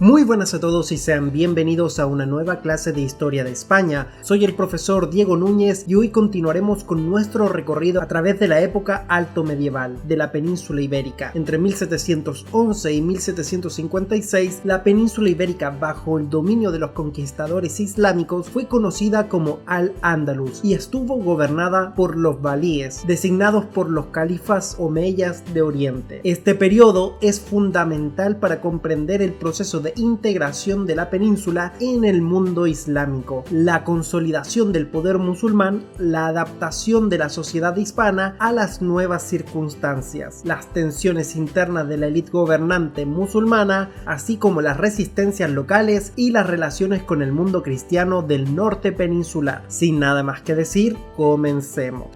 Muy buenas a todos y sean bienvenidos a una nueva clase de Historia de España. Soy el profesor Diego Núñez y hoy continuaremos con nuestro recorrido a través de la época alto medieval de la península ibérica. Entre 1711 y 1756, la península ibérica bajo el dominio de los conquistadores islámicos fue conocida como Al-Ándalus y estuvo gobernada por los valíes, designados por los califas omeyas de Oriente. Este periodo es fundamental para comprender el proceso de integración de la península en el mundo islámico, la consolidación del poder musulmán, la adaptación de la sociedad hispana a las nuevas circunstancias, las tensiones internas de la élite gobernante musulmana, así como las resistencias locales y las relaciones con el mundo cristiano del norte peninsular. Sin nada más que decir, comencemos.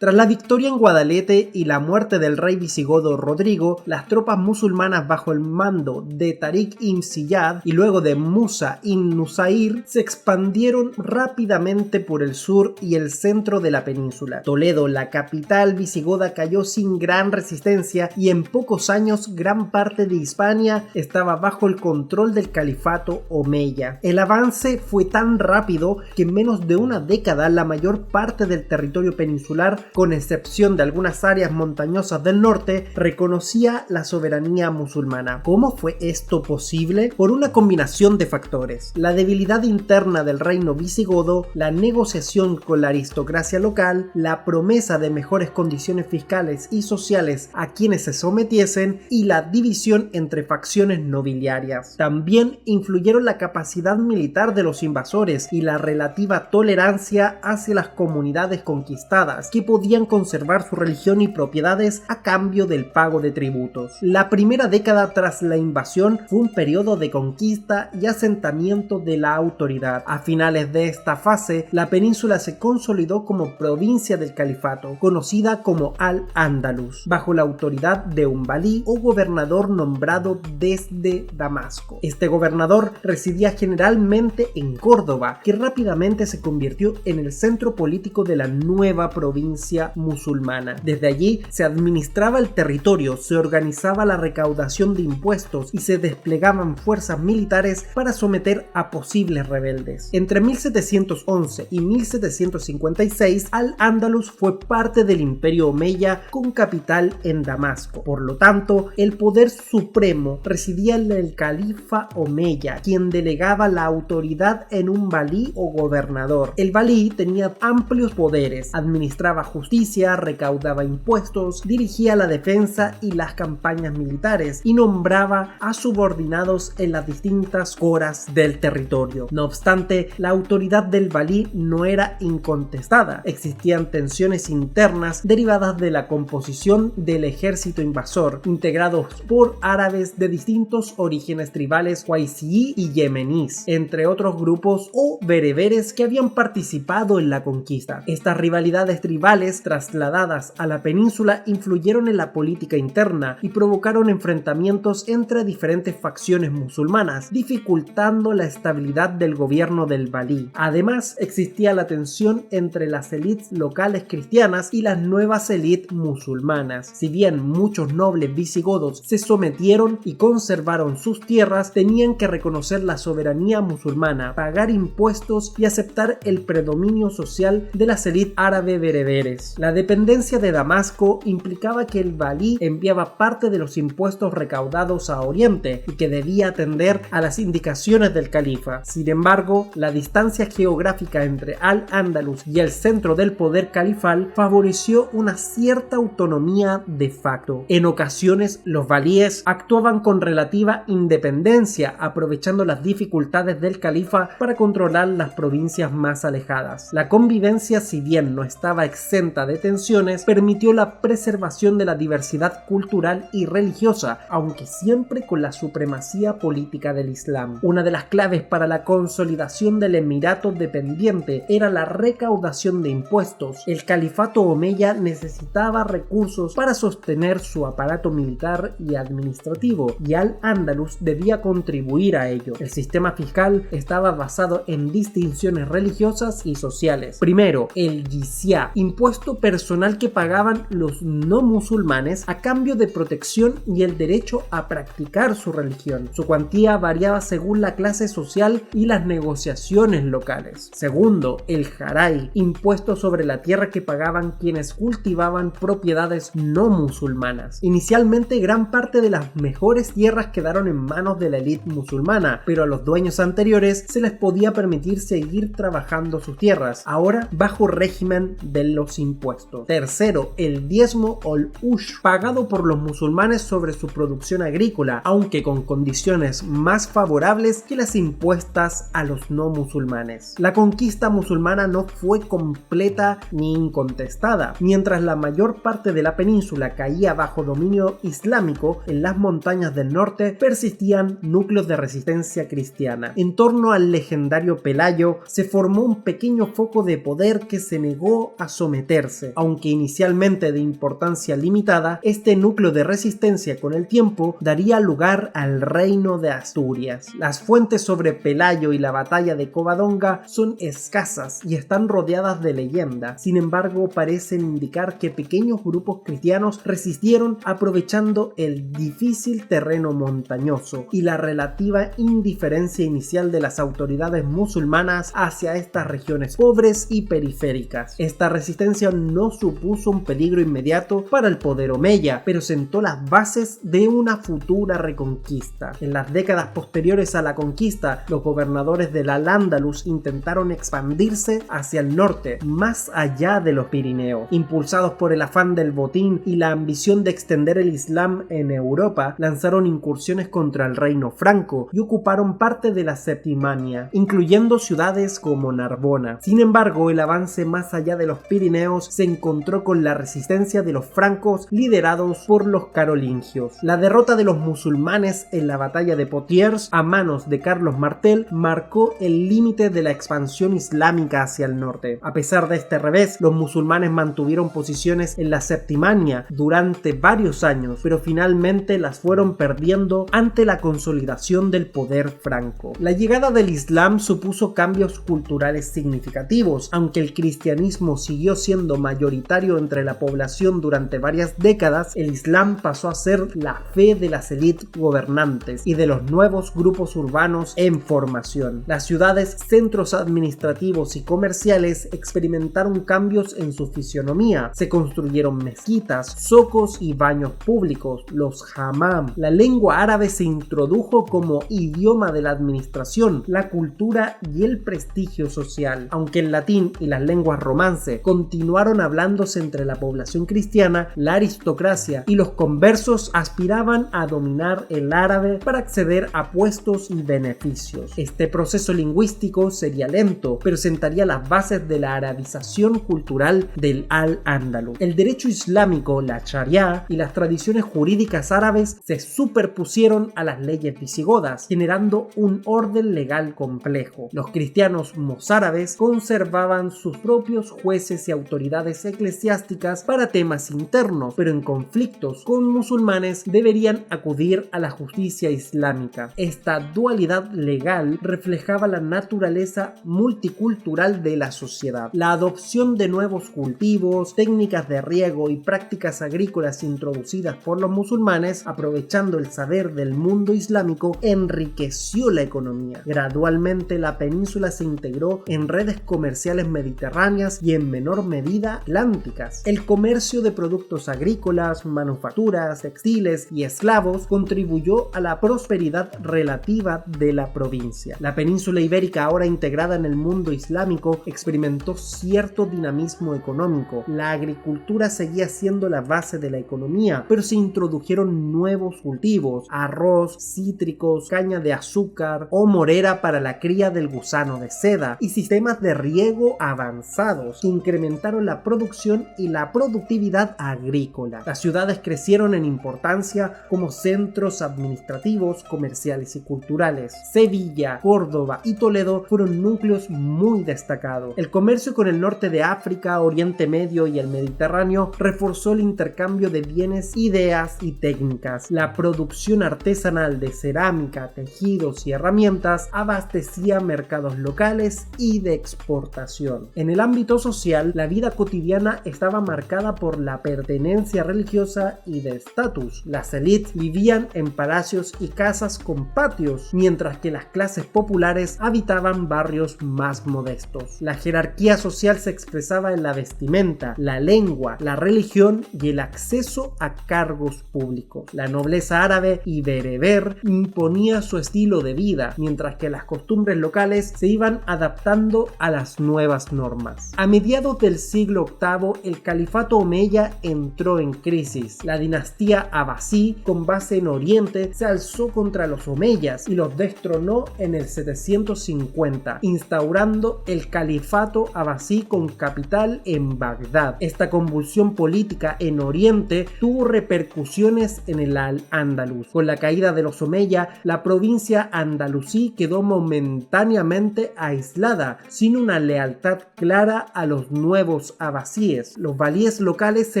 Tras la victoria en Guadalete y la muerte del rey visigodo Rodrigo, las tropas musulmanas bajo el mando de Tariq ibn Ziyad y luego de Musa ibn Nusayr se expandieron rápidamente por el sur y el centro de la península. Toledo, la capital visigoda, cayó sin gran resistencia y en pocos años gran parte de Hispania estaba bajo el control del califato omeya. El avance fue tan rápido que en menos de una década la mayor parte del territorio peninsular, con excepción de algunas áreas montañosas del norte, reconocía la soberanía musulmana. ¿Cómo fue esto posible? Por una combinación de factores: la debilidad interna del reino visigodo, la negociación con la aristocracia local, la promesa de mejores condiciones fiscales y sociales a quienes se sometiesen y la división entre facciones nobiliarias. También influyeron la capacidad militar de los invasores y la relativa tolerancia hacia las comunidades conquistadas, que podían conservar su religión y propiedades a cambio del pago de tributos. La primera década tras la invasión fue un periodo de conquista y asentamiento de la autoridad. A finales de esta fase, la península se consolidó como provincia del califato, conocida como Al-Ándalus, bajo la autoridad de un valí o gobernador nombrado desde Damasco. Este gobernador residía generalmente en Córdoba, que rápidamente se convirtió en el centro político de la nueva provincia musulmana. Desde allí se administraba el territorio, se organizaba la recaudación de impuestos y se desplegaban fuerzas militares para someter a posibles rebeldes. Entre 1711 y 1756, Al-Ándalus fue parte del Imperio Omeya con capital en Damasco. Por lo tanto, el poder supremo residía en el califa omeya, quien delegaba la autoridad en un valí o gobernador. El valí tenía amplios poderes, administraba justicia, recaudaba impuestos, dirigía la defensa y las campañas militares y nombraba a subordinados en las distintas coras del territorio. No obstante, la autoridad del valí no era incontestada. Existían tensiones internas derivadas de la composición del ejército invasor, integrados por árabes de distintos orígenes tribales, Qaisí y yemeníes, entre otros grupos o bereberes que habían participado en la conquista. Estas rivalidades tribales trasladadas a la península influyeron en la política interna y provocaron enfrentamientos entre diferentes facciones musulmanas, dificultando la estabilidad del gobierno del valí. Además, existía la tensión entre las élites locales cristianas y las nuevas élites musulmanas. Si bien muchos nobles visigodos se sometieron y conservaron sus tierras, tenían que reconocer la soberanía musulmana, pagar impuestos y aceptar el predominio social de las élites árabe bereberes. La dependencia de Damasco implicaba que el valí enviaba parte de los impuestos recaudados a Oriente y que debía atender a las indicaciones del califa. Sin embargo, la distancia geográfica entre Al-Ándalus y el centro del poder califal favoreció una cierta autonomía de facto. En ocasiones, los valíes actuaban con relativa independencia, aprovechando las dificultades del califa para controlar las provincias más alejadas. La convivencia, si bien no estaba exenta exenta de tensiones, permitió la preservación de la diversidad cultural y religiosa, aunque siempre con la supremacía política del Islam. Una de las claves para la consolidación del emirato dependiente era la recaudación de impuestos. El califato omeya necesitaba recursos para sostener su aparato militar y administrativo, y Al-Ándalus debía contribuir a ello. El sistema fiscal estaba basado en distinciones religiosas y sociales. Primero, el jizya, impuesto personal que pagaban los no musulmanes a cambio de protección y el derecho a practicar su religión. Su cuantía variaba según la clase social y las negociaciones locales. Segundo, el jaray, impuesto sobre la tierra que pagaban quienes cultivaban propiedades no musulmanas. Inicialmente, gran parte de las mejores tierras quedaron en manos de la élite musulmana, pero a los dueños anteriores se les podía permitir seguir trabajando sus tierras, ahora bajo régimen de los impuestos. Tercero, el diezmo o el ush, pagado por los musulmanes sobre su producción agrícola, aunque con condiciones más favorables que las impuestas a los no musulmanes. La conquista musulmana no fue completa ni incontestada. Mientras la mayor parte de la península caía bajo dominio islámico, en las montañas del norte persistían núcleos de resistencia cristiana. En torno al legendario Pelayo se formó un pequeño foco de poder que se negó a someterse. Aunque inicialmente de importancia limitada, este núcleo de resistencia con el tiempo daría lugar al reino de Asturias. Las fuentes sobre Pelayo y la batalla de Covadonga son escasas y están rodeadas de leyenda. Sin embargo, parecen indicar que pequeños grupos cristianos resistieron aprovechando el difícil terreno montañoso y la relativa indiferencia inicial de las autoridades musulmanas hacia estas regiones pobres y periféricas. Esta resistencia no supuso un peligro inmediato para el poder omeya, pero sentó las bases de una futura reconquista. En las décadas posteriores a la conquista, los gobernadores del Al-Ándalus intentaron expandirse hacia el norte, más allá de los Pirineos. Impulsados por el afán del botín y la ambición de extender el Islam en Europa, lanzaron incursiones contra el reino franco y ocuparon parte de la Septimania, incluyendo ciudades como Narbona. Sin embargo, el avance más allá de los Pirineos se encontró con la resistencia de los francos liderados por los carolingios. La derrota de los musulmanes en la batalla de Poitiers a manos de Carlos Martel marcó el límite de la expansión islámica hacia el norte. A pesar de este revés, los musulmanes mantuvieron posiciones en la Septimania durante varios años, pero finalmente las fueron perdiendo ante la consolidación del poder franco. La llegada del Islam supuso cambios culturales significativos. Aunque el cristianismo siguió siendo mayoritario entre la población durante varias décadas, el Islam pasó a ser la fe de las élites gobernantes y de los nuevos grupos urbanos en formación. Las ciudades, centros administrativos y comerciales experimentaron cambios en su fisionomía. Se construyeron mezquitas, zocos y baños públicos, los hammam. La lengua árabe se introdujo como idioma de la administración, la cultura y el prestigio social. Aunque el latín y las lenguas romance continuaron hablándose entre la población cristiana, la aristocracia y los conversos aspiraban a dominar el árabe para acceder a puestos y beneficios. Este proceso lingüístico sería lento, pero sentaría las bases de la arabización cultural del Al-Ándalus. El derecho islámico, la Sharia y las tradiciones jurídicas árabes se superpusieron a las leyes visigodas, generando un orden legal complejo. Los cristianos mozárabes conservaban sus propios jueces y autoridades eclesiásticas para temas internos, pero en conflictos con musulmanes deberían acudir a la justicia islámica. Esta dualidad legal reflejaba la naturaleza multicultural de la sociedad. La adopción de nuevos cultivos, técnicas de riego y prácticas agrícolas introducidas por los musulmanes, aprovechando el saber del mundo islámico, enriqueció la economía. Gradualmente la península se integró en redes comerciales mediterráneas y en menor medida atlánticas. El comercio de productos agrícolas, manufacturas, textiles y esclavos contribuyó a la prosperidad relativa de la provincia. La península ibérica, ahora integrada en el mundo islámico, experimentó cierto dinamismo económico. La agricultura seguía siendo la base de la economía, pero se introdujeron nuevos cultivos: arroz, cítricos, caña de azúcar o morera para la cría del gusano de seda, y sistemas de riego avanzados que incrementaron aumentaron la producción y la productividad agrícola. Las ciudades crecieron en importancia como centros administrativos, comerciales y culturales. Sevilla, Córdoba y Toledo fueron núcleos muy destacados. El comercio con el norte de África, Oriente Medio y el Mediterráneo reforzó el intercambio de bienes, ideas y técnicas. La producción artesanal de cerámica, tejidos y herramientas abastecía mercados locales y de exportación. En el ámbito social, la vida cotidiana estaba marcada por la pertenencia religiosa y de estatus. Las élites vivían en palacios y casas con patios, mientras que las clases populares habitaban barrios más modestos. La jerarquía social se expresaba en la vestimenta, la lengua, la religión y el acceso a cargos públicos. La nobleza árabe y bereber imponía su estilo de vida, mientras que las costumbres locales se iban adaptando a las nuevas normas. A mediados del siglo VIII, el califato omeya entró en crisis. La dinastía abasí, con base en Oriente, se alzó contra los omeyas y los destronó en el 750, instaurando el califato abasí con capital en Bagdad. Esta convulsión política en Oriente tuvo repercusiones en el Al-Ándalus. Con la caída de los omeya, la provincia andalusí quedó momentáneamente aislada, sin una lealtad clara a los nuevos abasíes. Los valíes locales se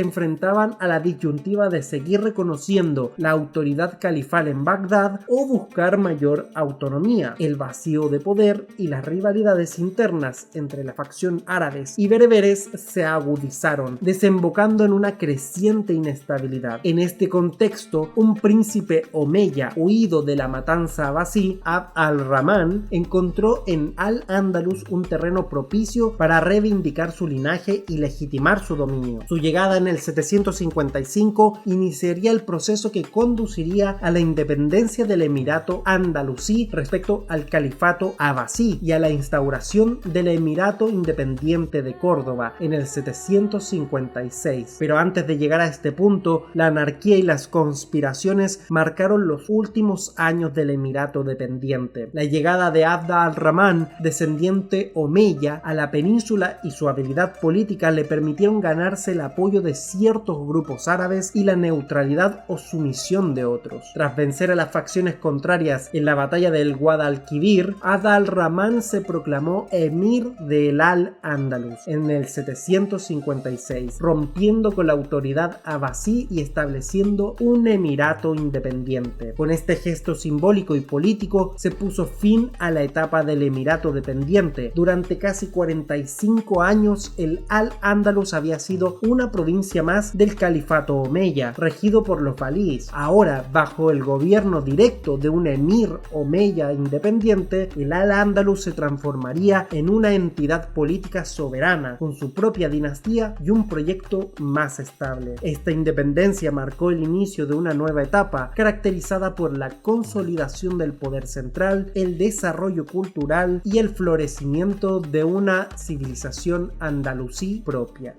enfrentaban a la disyuntiva de seguir reconociendo la autoridad califal en Bagdad o buscar mayor autonomía. El vacío de poder y las rivalidades internas entre la facción árabes y bereberes se agudizaron, desembocando en una creciente inestabilidad. En este contexto, un príncipe omeya huido de la matanza abasí, Abd al-Rahman, encontró en Al-Ándalus un terreno propicio para reivindicar su linaje y legitimar su dominio. Su llegada en el 755 iniciaría el proceso que conduciría a la independencia del Emirato andalusí respecto al califato abasí y a la instauración del Emirato Independiente de Córdoba en el 756. Pero antes de llegar a este punto, la anarquía y las conspiraciones marcaron los últimos años del Emirato dependiente. La llegada de Abd al-Rahman, descendiente omeya, a la península y su habilidad política le permitieron ganarse el apoyo de ciertos grupos árabes y la neutralidad o sumisión de otros. Tras vencer a las facciones contrarias en la batalla del Guadalquivir, Abd al-Rahman se proclamó emir del Al-Ándalus en el 756, rompiendo con la autoridad abasí y estableciendo un emirato independiente. Con este gesto simbólico y político se puso fin a la etapa del emirato dependiente. Durante casi 45 años el Al-Ándalus había sido una provincia más del califato omeya, regido por los valíes. Ahora, bajo el gobierno directo de un emir omeya independiente, el Al-Ándalus se transformaría en una entidad política soberana, con su propia dinastía y un proyecto más estable. Esta independencia marcó el inicio de una nueva etapa, caracterizada por la consolidación del poder central, el desarrollo cultural y el florecimiento de una civilización andalusí propia.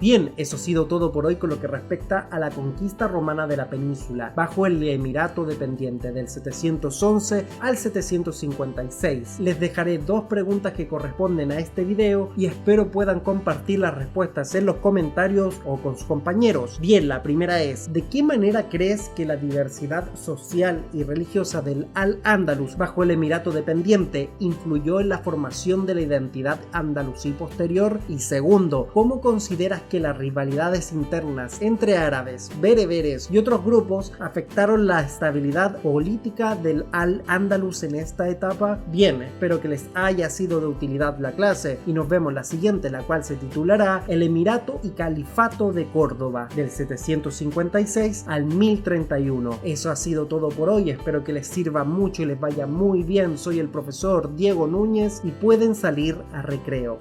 Bien, eso ha sido todo por hoy con lo que respecta a la conquista romana de la península, bajo el Emirato dependiente del 711 al 756. Les dejaré dos preguntas que corresponden a este video y espero puedan compartir las respuestas en los comentarios o con sus compañeros. Bien, la primera es: ¿de qué manera crees que la diversidad social y religiosa del Al-Ándalus bajo el Emirato dependiente influyó en la formación de la identidad andalusí posterior? Y segundo, ¿cómo consideras que las rivalidades internas entre árabes, bereberes y otros grupos afectaron la estabilidad política del Al-Ándalus en esta etapa? Bien, espero que les haya sido de utilidad la clase y nos vemos la siguiente, la cual se titulará El Emirato y Califato de Córdoba, del 756 al 1031. Eso ha sido todo por hoy, espero que les sirva mucho y les vaya muy bien. Soy el profesor Diego Núñez y pueden salir a recreo.